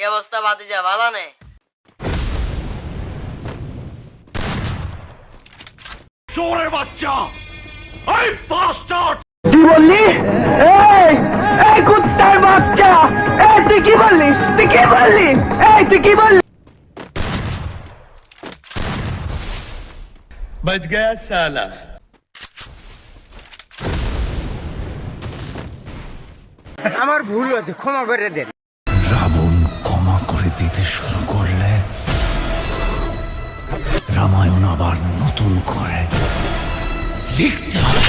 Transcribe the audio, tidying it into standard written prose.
কি অবস্থা ভাতিজা, ভালো নে? চোরের বাচ্চা! এই বাস্টার্ড! কি বললি? এই এই কুত্তার বাচ্চা! এই তুই কি বললি? তুই কি বললি? এই তুই কি বললি? बच गया साला। আমার ভুল হয়েছে, ক্ষমা করে দেন। রাবণ ক্ষমা করে দিতে শুরু করলে রামায়ণ আবার নতুন করে লিখতে হবে।